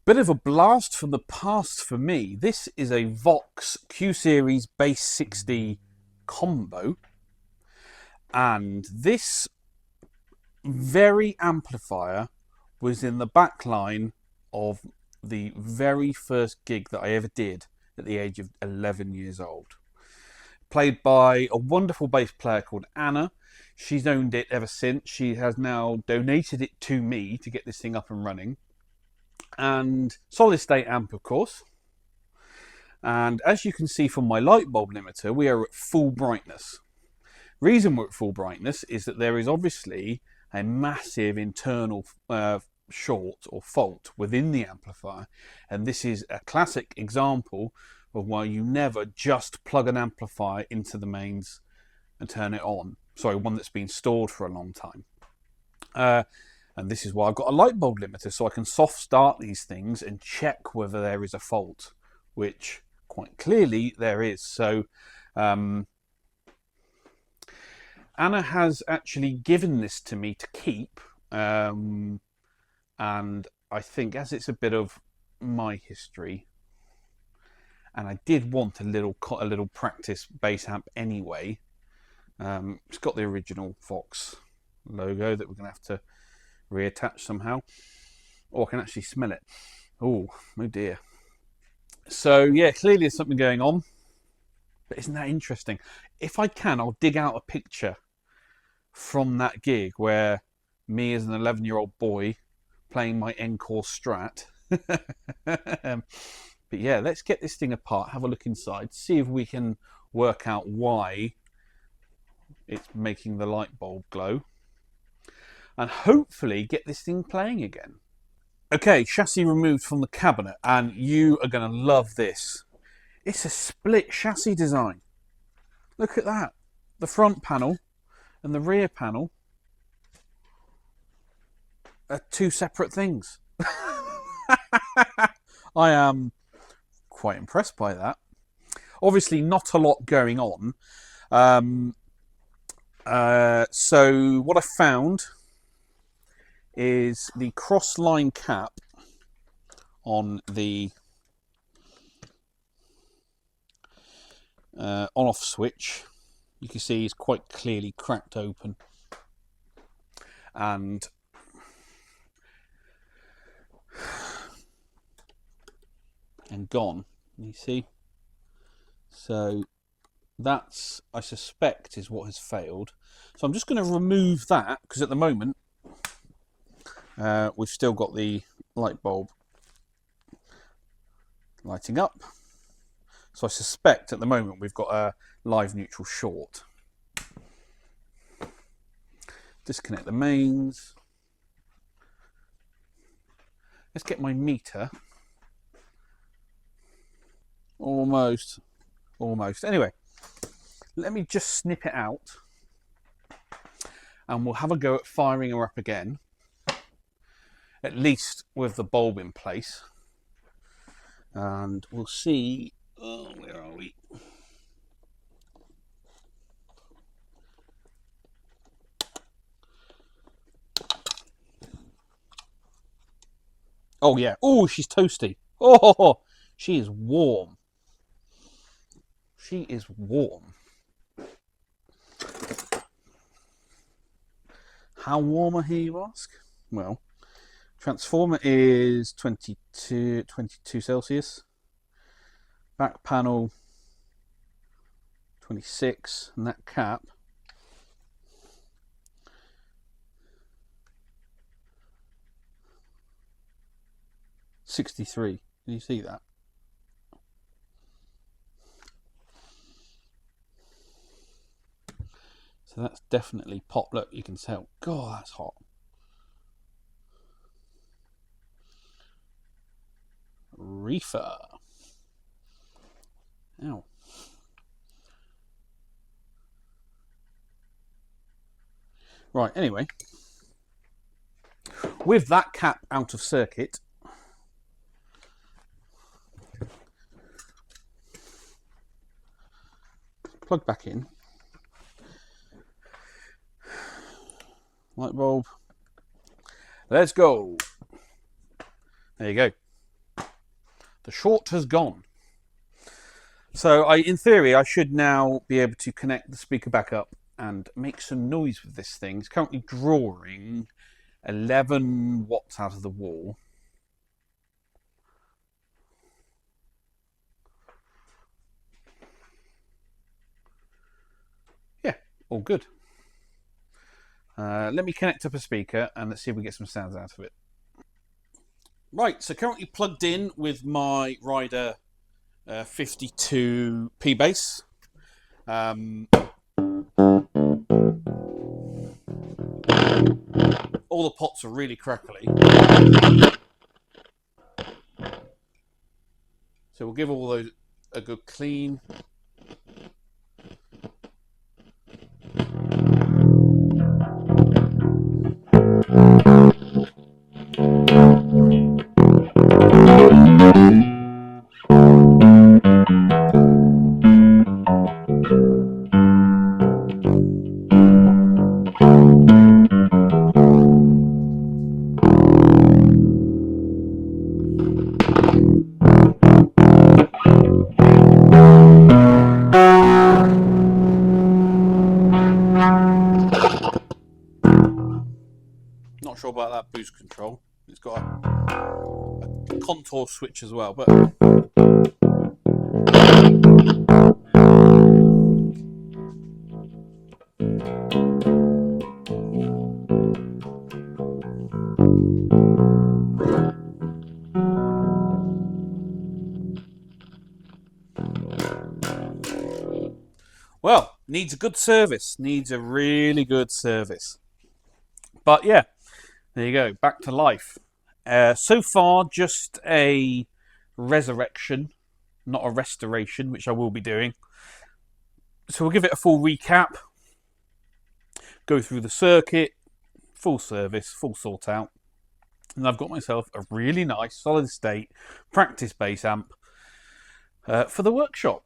Bit of a blast from the past for me. This is a Vox Q Series Base 60 combo, and this very amplifier was in the back line of the very first gig that I ever did at the age of 11 years old. Played by a wonderful bass player called Anna. She's owned it ever since. She has now donated it to me to get this thing up and running. And solid state amp, of course. And as you can see from my light bulb limiter, we are at full brightness. Reason we're at full brightness is that there is obviously a massive internal short or fault within the amplifier, and this is a classic example of why you never just plug an amplifier into the mains and turn it on. Sorry, one that's been stored for a long time. And this is why I've got a light bulb limiter, so I can soft start these things and check whether there is a fault, which quite clearly there is. So Anna has actually given this to me to keep, and I think as it's a bit of my history, and I did want a little practice bass amp anyway. It's got the original Vox logo that we're going to have to reattach somehow. Or I can actually smell it. Oh dear. So yeah, clearly there's something going on. But isn't that interesting? If I can, I'll dig out a picture from that gig where me as an 11-year-old boy playing my Encore Strat. But yeah, let's get this thing apart, have a look inside, see if we can work out why it's making the light bulb glow, and hopefully get this thing playing again. Okay, chassis removed from the cabinet, and you are going to love this. It's a split chassis design. Look at that. The front panel and the rear panel are two separate things. I am quite impressed by that. Obviously not a lot going on. So what I found is the cross-line cap on the on-off switch. You can see is quite clearly cracked open and gone. You see, so that's, I suspect, is what has failed. So I'm just going to remove that because at the moment we've still got the light bulb lighting up. So I suspect at the moment we've got a live neutral short. Disconnect the mains. Let's get my meter. Almost. Anyway, let me just snip it out and we'll have a go at firing her up again, at least with the bulb in place, and we'll see. Oh, where are we? Oh yeah. Oh, she's toasty. Oh, she is warm. She is warm. How warm are here, you ask? Well, transformer is 22 Celsius. Back panel 26, and that cap $63. Can you see that? So that's definitely pop. Look, you can tell. God, that's hot. Reefer. Ow. Right, anyway. With that cap out of circuit, plug back in. Light bulb. Let's go. There you go. The short has gone. So in theory, I should now be able to connect the speaker back up and make some noise with this thing. It's currently drawing 11 watts out of the wall. Yeah, all good. Let me connect up a speaker and let's see if we get some sounds out of it. Right, so currently plugged in with my Rider 52 P bass. All the pots are really crackly. So we'll give all those a good clean. Not sure about that boost control. It's got a contour switch as well, but well, needs a good service. Needs a really good service. But yeah, there you go. Back to life. So far, just a resurrection, not a restoration, which I will be doing. So we'll give it a full recap. Go through the circuit, full service, full sort out. And I've got myself a really nice, solid state practice bass amp for the workshop.